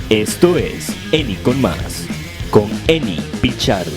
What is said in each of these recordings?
Esto es Eni con Más, con Eni Pichardo.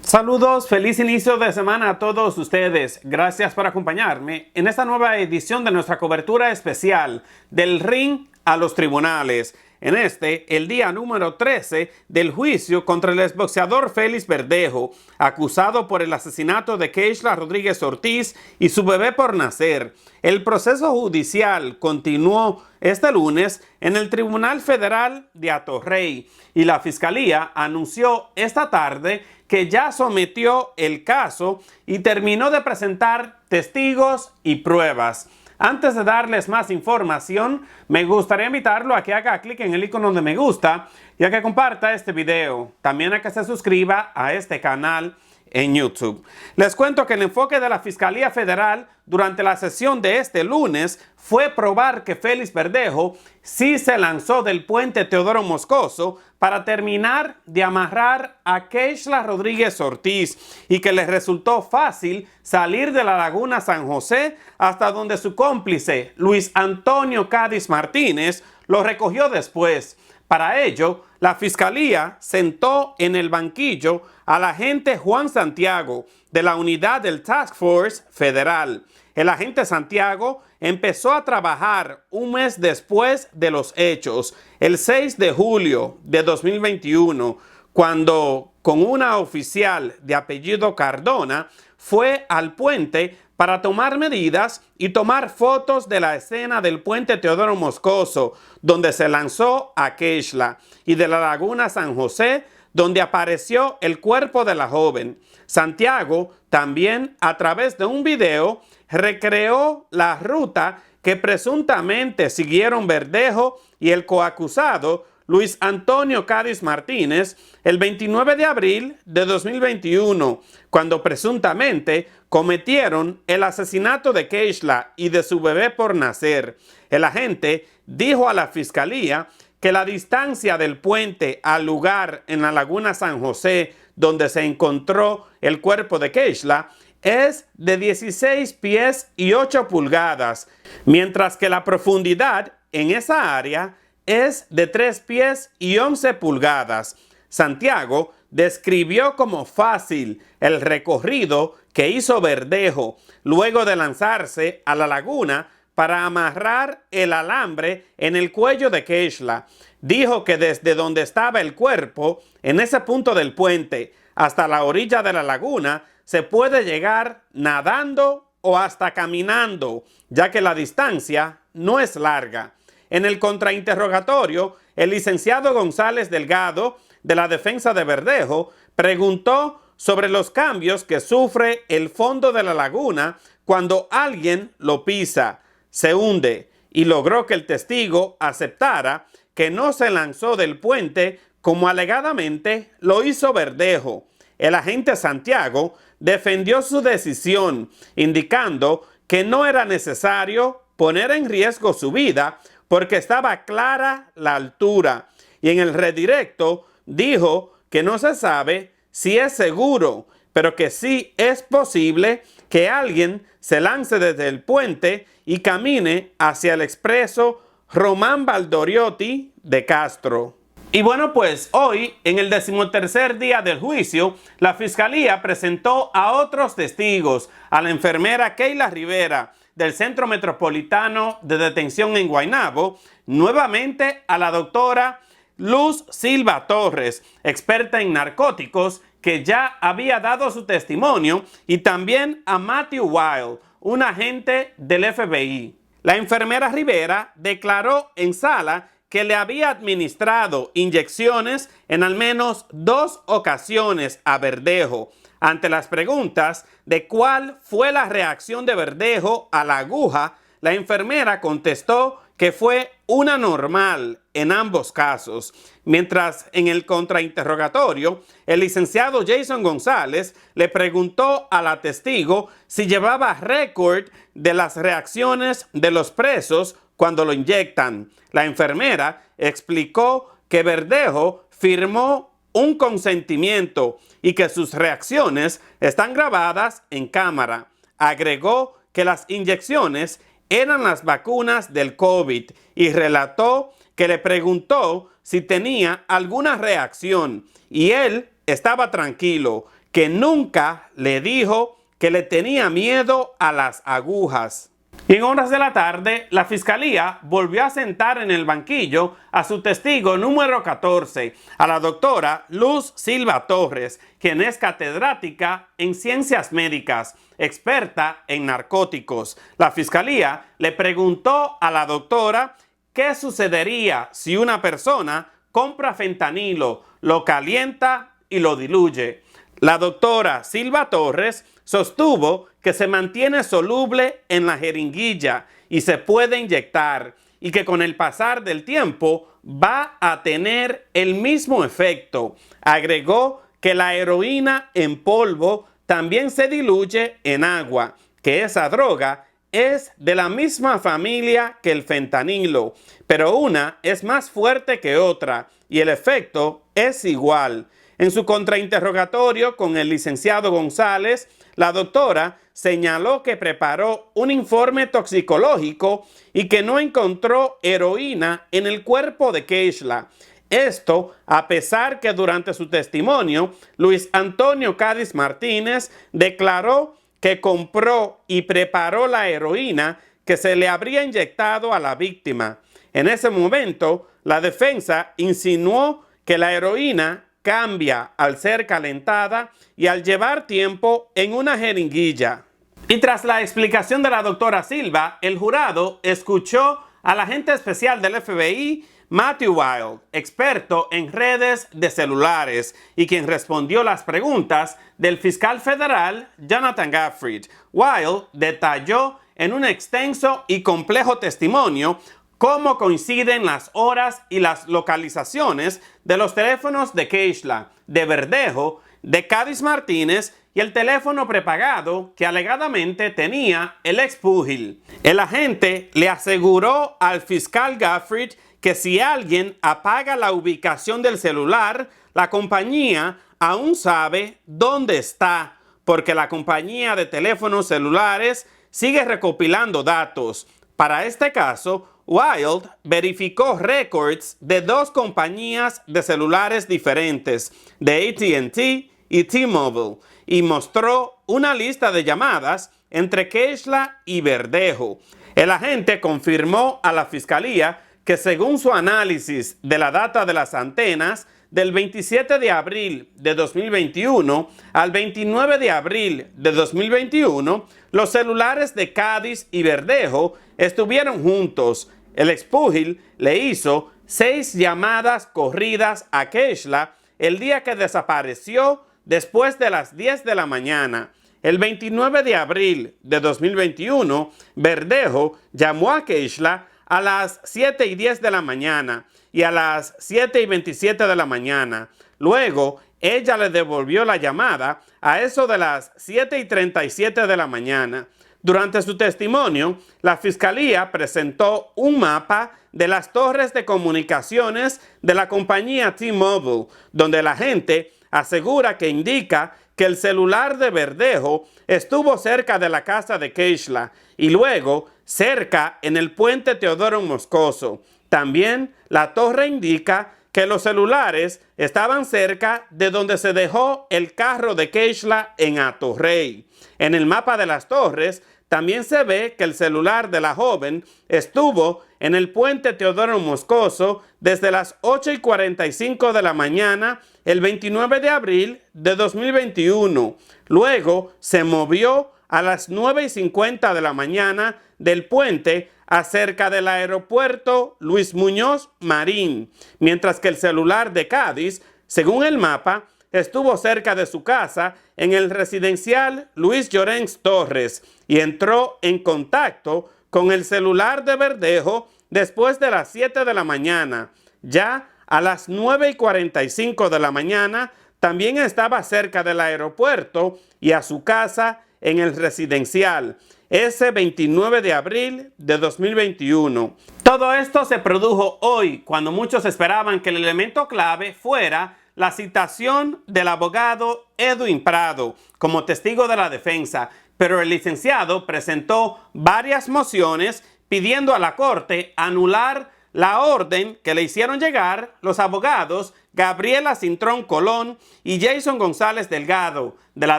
Saludos, feliz inicio de semana a todos ustedes. Gracias por acompañarme en esta nueva edición de nuestra cobertura especial del ring a los tribunales. En el día número 13 del juicio contra el exboxeador Félix Verdejo, acusado por el asesinato de Keishla Rodríguez Ortiz y su bebé por nacer. El proceso judicial continuó este lunes en el Tribunal Federal de Atorrey y la Fiscalía anunció esta tarde que ya sometió el caso y terminó de presentar testigos y pruebas. Antes de darles más información, me gustaría invitarlo a que haga clic en el icono de me gusta y a que comparta este video. También a que se suscriba a este canal en YouTube. Les cuento que el enfoque de la Fiscalía Federal durante la sesión de este lunes fue probar que Félix Verdejo sí se lanzó del puente Teodoro Moscoso para terminar de amarrar a Keishla Rodríguez Ortiz y que les resultó fácil salir de la Laguna San José hasta donde su cómplice Luis Antonio Cádiz Martínez lo recogió después. Para ello, la Fiscalía sentó en el banquillo al agente Juan Santiago de la unidad del Task Force Federal. El agente Santiago empezó a trabajar un mes después de los hechos, el 6 de julio de 2021, cuando con una oficial de apellido Cardona fue al puente para tomar medidas y tomar fotos de la escena del puente Teodoro Moscoso, donde se lanzó a Keishla, y de la Laguna San José, donde apareció el cuerpo de la joven. Santiago también, a través de un video, recreó la ruta que presuntamente siguieron Verdejo y el coacusado Luis Antonio Cádiz Martínez el 29 de abril de 2021, cuando presuntamente cometieron el asesinato de Keishla y de su bebé por nacer. El agente dijo a la Fiscalía que la distancia del puente al lugar en la Laguna San José donde se encontró el cuerpo de Keishla es de 16 pies y 8 pulgadas, mientras que la profundidad en esa área es de 3 pies y 11 pulgadas. Santiago describió como fácil el recorrido que hizo Verdejo luego de lanzarse a la laguna para amarrar el alambre en el cuello de Keishla. Dijo que desde donde estaba el cuerpo, en ese punto del puente, hasta la orilla de la laguna, se puede llegar nadando o hasta caminando, ya que la distancia no es larga. En el contrainterrogatorio, el licenciado González Delgado, de la defensa de Verdejo, preguntó sobre los cambios que sufre el fondo de la laguna cuando alguien lo pisa, se hunde, y logró que el testigo aceptara que no se lanzó del puente como alegadamente lo hizo Verdejo. El agente Santiago defendió su decisión, indicando que no era necesario poner en riesgo su vida porque estaba clara la altura. Y en el redirecto dijo que no se sabe si es seguro, pero que sí es posible que alguien se lance desde el puente y camine hacia el expreso Román Valdoriotti de Castro. Y bueno, pues hoy, en el 13º día del juicio, la Fiscalía presentó a otros testigos, a la enfermera Keila Rivera, del Centro Metropolitano de Detención en Guaynabo, nuevamente a la doctora Luz Silva Torres, experta en narcóticos, que ya había dado su testimonio, y también a Matthew Wild, un agente del FBI. La enfermera Rivera declaró en sala que le había administrado inyecciones en al menos 2 ocasiones a Verdejo. Ante las preguntas de cuál fue la reacción de Verdejo a la aguja, la enfermera contestó que fue una normal en ambos casos, mientras en el contrainterrogatorio, el licenciado Jason González le preguntó a la testigo si llevaba récord de las reacciones de los presos cuando lo inyectan. La enfermera explicó que Verdejo firmó un consentimiento y que sus reacciones están grabadas en cámara. Agregó que las inyecciones eran las vacunas del COVID y relató que le preguntó si tenía alguna reacción y él estaba tranquilo, que nunca le dijo que le tenía miedo a las agujas. Y en horas de la tarde, la fiscalía volvió a sentar en el banquillo a su testigo número 14, a la doctora Luz Silva Torres, quien es catedrática en ciencias médicas, experta en narcóticos. La fiscalía le preguntó a la doctora qué sucedería si una persona compra fentanilo, lo calienta y lo diluye. La doctora Silva Torres sostuvo que se mantiene soluble en la jeringuilla y se puede inyectar y que con el pasar del tiempo va a tener el mismo efecto. Agregó que la heroína en polvo también se diluye en agua, que esa droga es de la misma familia que el fentanilo, pero una es más fuerte que otra y el efecto es igual. En su contrainterrogatorio con el licenciado González, la doctora señaló que preparó un informe toxicológico y que no encontró heroína en el cuerpo de Keishla. Esto a pesar que durante su testimonio, Luis Antonio Cádiz Martínez declaró que compró y preparó la heroína que se le habría inyectado a la víctima. En ese momento, la defensa insinuó que la heroína cambia al ser calentada y al llevar tiempo en una jeringuilla. Y tras la explicación de la doctora Silva, el jurado escuchó al agente especial del FBI, Matthew Wild, experto en redes de celulares y quien respondió las preguntas del fiscal federal Jonathan Gafford. Wild detalló en un extenso y complejo testimonio cómo coinciden las horas y las localizaciones de los teléfonos de Keishla, de Verdejo, de Cádiz Martínez y el teléfono prepagado que alegadamente tenía el expúgil. El agente le aseguró al fiscal Gafford que si alguien apaga la ubicación del celular, la compañía aún sabe dónde está, porque la compañía de teléfonos celulares sigue recopilando datos. Para este caso, Wild verificó récords de dos compañías de celulares diferentes, de AT&T y T-Mobile, y mostró una lista de llamadas entre Keishla y Verdejo. El agente confirmó a la fiscalía que según su análisis de la data de las antenas, del 27 de abril de 2021 al 29 de abril de 2021, los celulares de Cádiz y Verdejo estuvieron juntos. El expúgil le hizo 6 llamadas corridas a Keishla el día que desapareció después de las 10 de la mañana. El 29 de abril de 2021, Verdejo llamó a Keishla a las 7:10 de la mañana y a las 7:27 de la mañana. Luego, ella le devolvió la llamada a eso de las 7:37 de la mañana. Durante su testimonio, la fiscalía presentó un mapa de las torres de comunicaciones de la compañía T-Mobile, donde la gente asegura que indica que el celular de Verdejo estuvo cerca de la casa de Keishla y luego cerca en el puente Teodoro Moscoso. También la torre indica que los celulares estaban cerca de donde se dejó el carro de Keishla en Atorrey. En el mapa de las torres también se ve que el celular de la joven estuvo en el puente Teodoro Moscoso desde las 8:45 de la mañana el 29 de abril de 2021. Luego se movió a las 9:50 de la mañana del puente acerca del aeropuerto Luis Muñoz Marín, mientras que el celular de Cádiz, según el mapa, estuvo cerca de su casa en el residencial Luis Llorens Torres y entró en contacto con el celular de Verdejo después de las 7 de la mañana. Ya a las 9:45 de la mañana también estaba cerca del aeropuerto y a su casa en el residencial, ese 29 de abril de 2021. Todo esto se produjo hoy, cuando muchos esperaban que el elemento clave fuera la citación del abogado Edwin Prado como testigo de la defensa, pero el licenciado presentó varias mociones pidiendo a la corte anular la orden que le hicieron llegar los abogados Gabriela Cintrón Colón y Jason González Delgado de la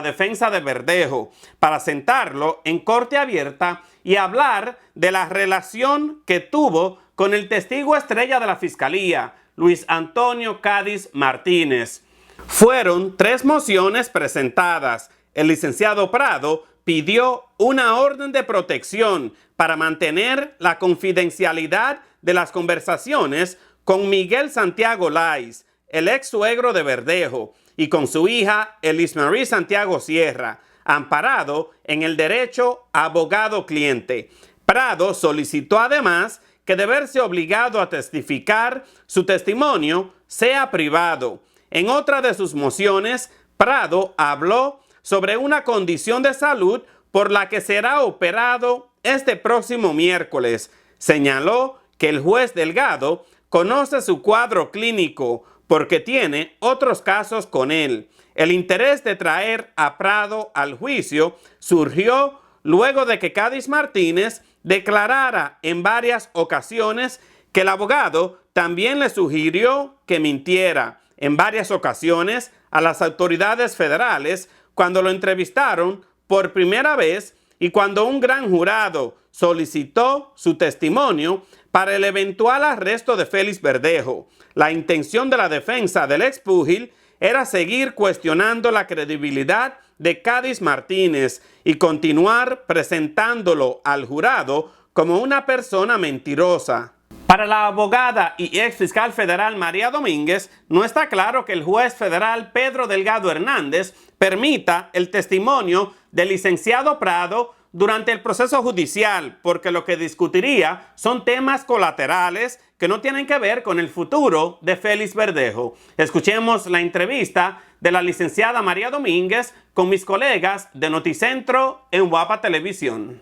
defensa de Verdejo para sentarlo en corte abierta y hablar de la relación que tuvo con el testigo estrella de la fiscalía, Luis Antonio Cádiz Martínez. Fueron 3 mociones presentadas. El licenciado Prado pidió una orden de protección para mantener la confidencialidad de las conversaciones con Miguel Santiago Lais, el ex suegro de Verdejo, y con su hija Elis Marie Santiago Sierra, amparado en el derecho abogado-cliente. Prado solicitó además que de verse obligado a testificar, su testimonio sea privado. En otra de sus mociones, Prado habló sobre una condición de salud por la que será operado este próximo miércoles. Señaló que el juez Delgado conoce su cuadro clínico porque tiene otros casos con él. El interés de traer a Prado al juicio surgió luego de que Cádiz Martínez declarara en varias ocasiones que el abogado también le sugirió que mintiera en varias ocasiones a las autoridades federales cuando lo entrevistaron por primera vez y cuando un gran jurado solicitó su testimonio para el eventual arresto de Félix Verdejo. La intención de la defensa del expúgil era seguir cuestionando la credibilidad de Cádiz Martínez y continuar presentándolo al jurado como una persona mentirosa. Para la abogada y ex fiscal federal María Domínguez, no está claro que el juez federal Pedro Delgado Hernández permita el testimonio del licenciado Prado durante el proceso judicial, porque lo que discutiría son temas colaterales que no tienen que ver con el futuro de Félix Verdejo. Escuchemos la entrevista de la licenciada María Domínguez con mis colegas de Noticentro en Guapa Televisión.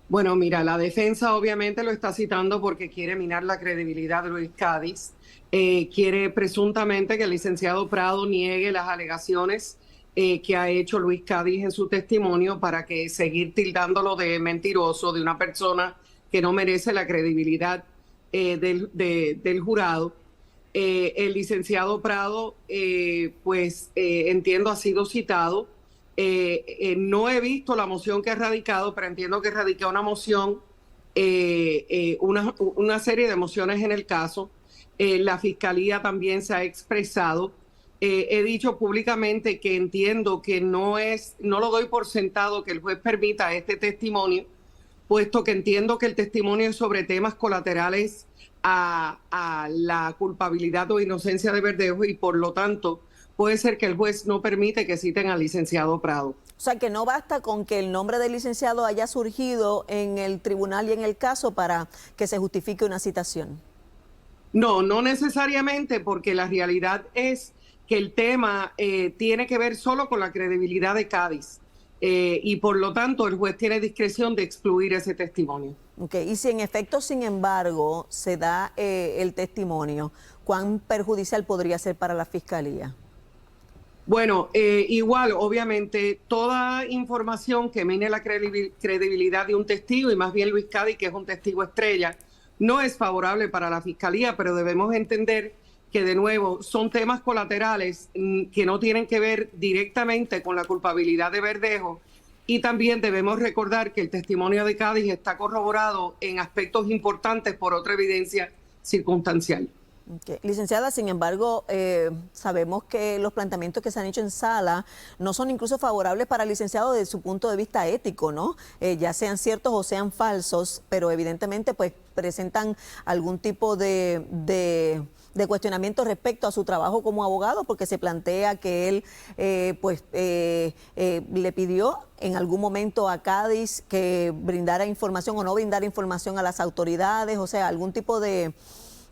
Bueno, mira, la defensa obviamente lo está citando porque quiere minar la credibilidad de Luis Cádiz. Quiere presuntamente que el licenciado Prado niegue las alegaciones que ha hecho Luis Cádiz en su testimonio para que seguir tildándolo de mentiroso, de una persona que no merece la credibilidad del jurado. El licenciado Prado, entiendo, ha sido citado. No he visto la moción que ha radicado, pero entiendo que radica una moción, una serie de mociones en el caso. La fiscalía también se ha expresado. He dicho públicamente que entiendo que no lo doy por sentado que el juez permita este testimonio, puesto que entiendo que el testimonio es sobre temas colaterales a la culpabilidad o inocencia de Verdejo y por lo tanto puede ser que el juez no permite que citen al licenciado Prado. O sea, que no basta con que el nombre del licenciado haya surgido en el tribunal y en el caso para que se justifique una citación. No necesariamente, porque la realidad es que el tema tiene que ver solo con la credibilidad de Cádiz y por lo tanto el juez tiene discreción de excluir ese testimonio. Okay. Y si en efecto, sin embargo, se da el testimonio, ¿cuán perjudicial podría ser para la fiscalía? Bueno, igual, obviamente, toda información que mine la credibilidad de un testigo, y más bien Luis Cádiz, que es un testigo estrella, no es favorable para la fiscalía, pero debemos entender que, de nuevo, son temas colaterales que no tienen que ver directamente con la culpabilidad de Verdejo. Y también debemos recordar que el testimonio de Cádiz está corroborado en aspectos importantes por otra evidencia circunstancial. Okay. Licenciada, sin embargo, sabemos que los planteamientos que se han hecho en sala no son incluso favorables para el licenciado desde su punto de vista ético, ¿no? Ya sean ciertos o sean falsos, pero evidentemente pues presentan algún tipo de cuestionamiento respecto a su trabajo como abogado, porque se plantea que él le pidió en algún momento a Cádiz que brindara información o no brindara información a las autoridades, o sea, algún tipo de...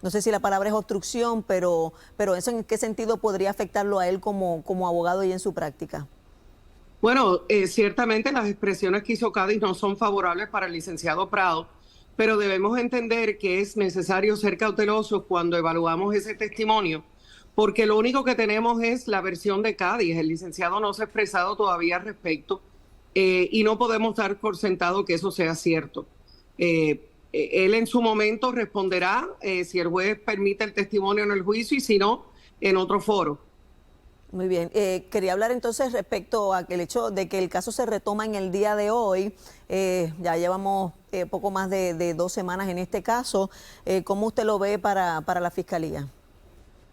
No sé si la palabra es obstrucción, pero ¿eso en qué sentido podría afectarlo a él como abogado y en su práctica? Bueno, ciertamente las expresiones que hizo Cádiz no son favorables para el licenciado Prado, pero debemos entender que es necesario ser cautelosos cuando evaluamos ese testimonio, porque lo único que tenemos es la versión de Cádiz. El licenciado no se ha expresado todavía al respecto y no podemos dar por sentado que eso sea cierto. Él en su momento responderá si el juez permite el testimonio en el juicio y si no, en otro foro. Muy bien. Quería hablar entonces respecto a el hecho de que el caso se retoma en el día de hoy. Ya llevamos poco más de 2 semanas en este caso. ¿Cómo usted lo ve para la Fiscalía?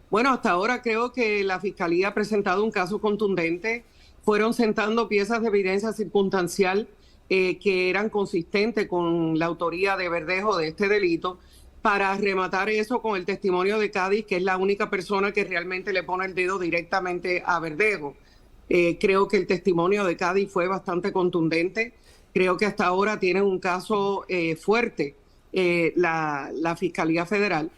Bueno, hasta ahora creo que la Fiscalía ha presentado un caso contundente. Fueron sentando piezas de evidencia circunstancial que eran consistentes con la autoría de Verdejo de este delito, para rematar eso con el testimonio de Cádiz, que es la única persona que realmente le pone el dedo directamente a Verdejo. Creo que el testimonio de Cádiz fue bastante contundente. Creo que hasta ahora tiene un caso fuerte la Fiscalía Federal.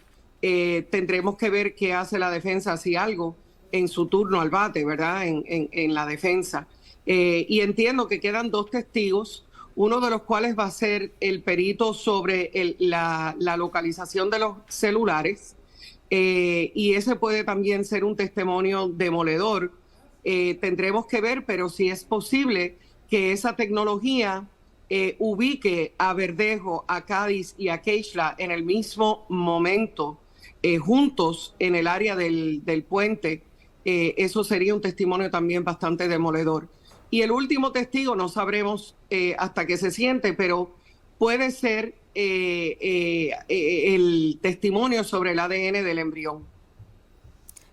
Tendremos que ver qué hace la defensa, si algo, en su turno al bate, ¿verdad? En la defensa. Y entiendo que quedan 2 testigos, uno de los cuales va a ser el perito sobre la localización de los celulares, y ese puede también ser un testimonio demoledor. Tendremos que ver, pero si es posible que esa tecnología ubique a Verdejo, a Cádiz y a Keishla en el mismo momento, juntos en el área del puente, eso sería un testimonio también bastante demoledor. Y el último testigo no sabremos hasta que se siente, pero puede ser el testimonio sobre el ADN del embrión.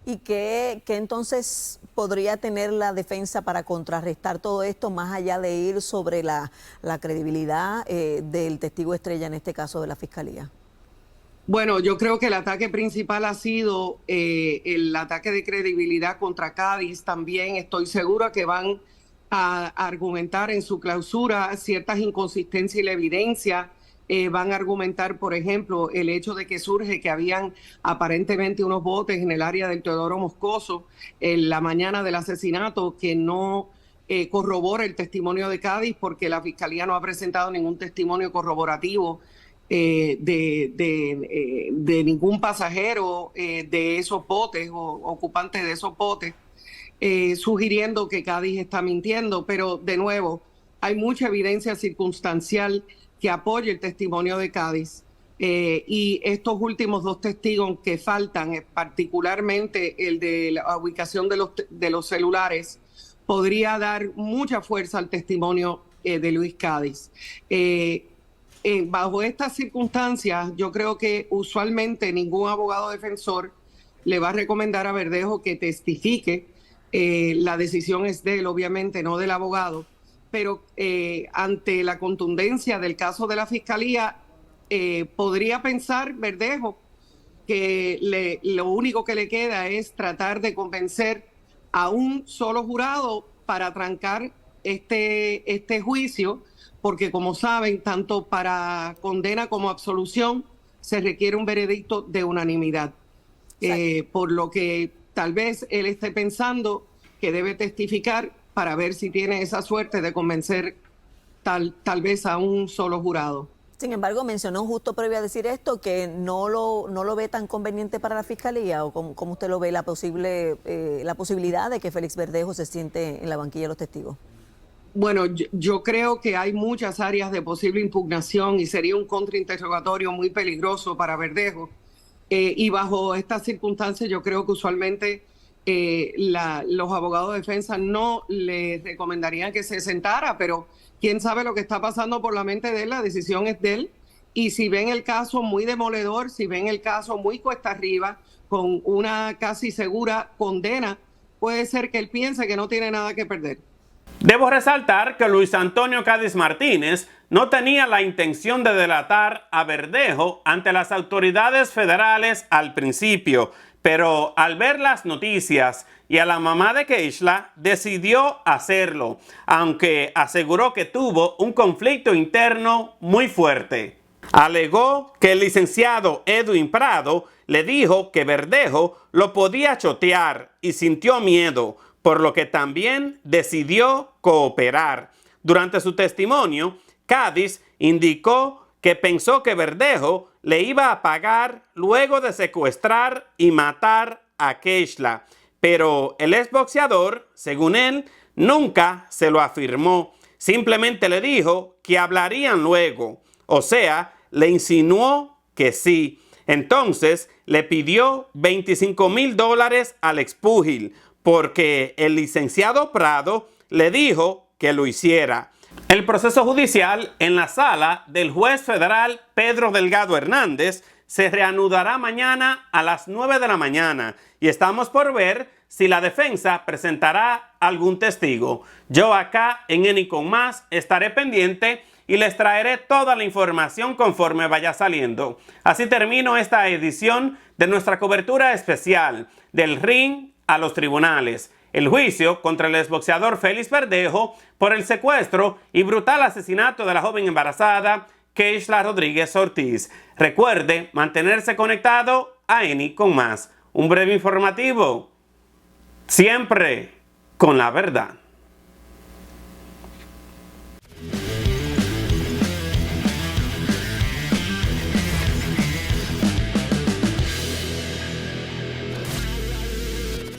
¿Y qué entonces podría tener la defensa para contrarrestar todo esto, más allá de ir sobre la credibilidad del testigo estrella, en este caso de la Fiscalía? Bueno, yo creo que el ataque principal ha sido el ataque de credibilidad contra Cádiz. También estoy segura que van a argumentar en su clausura ciertas inconsistencias y la evidencia. Van a argumentar, por ejemplo, el hecho de que surge que habían aparentemente unos botes en el área del Teodoro Moscoso en la mañana del asesinato, que no corrobora el testimonio de Cádiz, porque la Fiscalía no ha presentado ningún testimonio corroborativo de ningún pasajero de esos botes o ocupantes de esos botes, sugiriendo que Cádiz está mintiendo. Pero de nuevo, hay mucha evidencia circunstancial que apoya el testimonio de Cádiz, y estos últimos 2 testigos que faltan, particularmente el de la ubicación de los celulares, podría dar mucha fuerza al testimonio de Luis Cádiz. Bajo estas circunstancias, yo creo que usualmente ningún abogado defensor le va a recomendar a Verdejo que testifique. La decisión es de él, obviamente, no del abogado. Pero ante la contundencia del caso de la Fiscalía, podría pensar Verdejo que lo único que le queda es tratar de convencer a un solo jurado para trancar este juicio, porque como saben, tanto para condena como absolución se requiere un veredicto de unanimidad. Por lo que tal vez él esté pensando que debe testificar para ver si tiene esa suerte de convencer tal vez a un solo jurado. Sin embargo, mencionó justo previo a decir esto que no lo ve tan conveniente para la Fiscalía, o cómo usted lo ve la posibilidad de que Félix Verdejo se siente en la banquilla de los testigos. Bueno, yo creo que hay muchas áreas de posible impugnación y sería un contrainterrogatorio muy peligroso para Verdejo. Y bajo estas circunstancias yo creo que usualmente los abogados de defensa no le recomendarían que se sentara, pero quién sabe lo que está pasando por la mente de él. La decisión es de él, y si ven el caso muy demoledor, si ven el caso muy cuesta arriba, con una casi segura condena, puede ser que él piense que no tiene nada que perder. Debo resaltar que Luis Antonio Cádiz Martínez no tenía la intención de delatar a Verdejo ante las autoridades federales al principio, pero al ver las noticias y a la mamá de Keishla decidió hacerlo, aunque aseguró que tuvo un conflicto interno muy fuerte. Alegó que el licenciado Edwin Prado le dijo que Verdejo lo podía chotear y sintió miedo, por lo que también decidió cooperar. Durante su testimonio, Cádiz indicó que pensó que Verdejo le iba a pagar luego de secuestrar y matar a Keishla, pero el exboxeador, según él, nunca se lo afirmó. Simplemente le dijo que hablarían luego. O sea, le insinuó que sí. Entonces le pidió $25,000 al expúgil porque el licenciado Prado le dijo que lo hiciera. El proceso judicial en la sala del juez federal Pedro Delgado Hernández se reanudará mañana a las 9 de la mañana y estamos por ver si la defensa presentará algún testigo. Yo acá en Eni con Más estaré pendiente y les traeré toda la información conforme vaya saliendo. Así termino esta edición de nuestra cobertura especial del ring a los tribunales. El juicio contra el exboxeador Félix Verdejo por el secuestro y brutal asesinato de la joven embarazada Keishla Rodríguez Ortiz. Recuerde mantenerse conectado a Eni con Más. Un breve informativo, siempre con la verdad.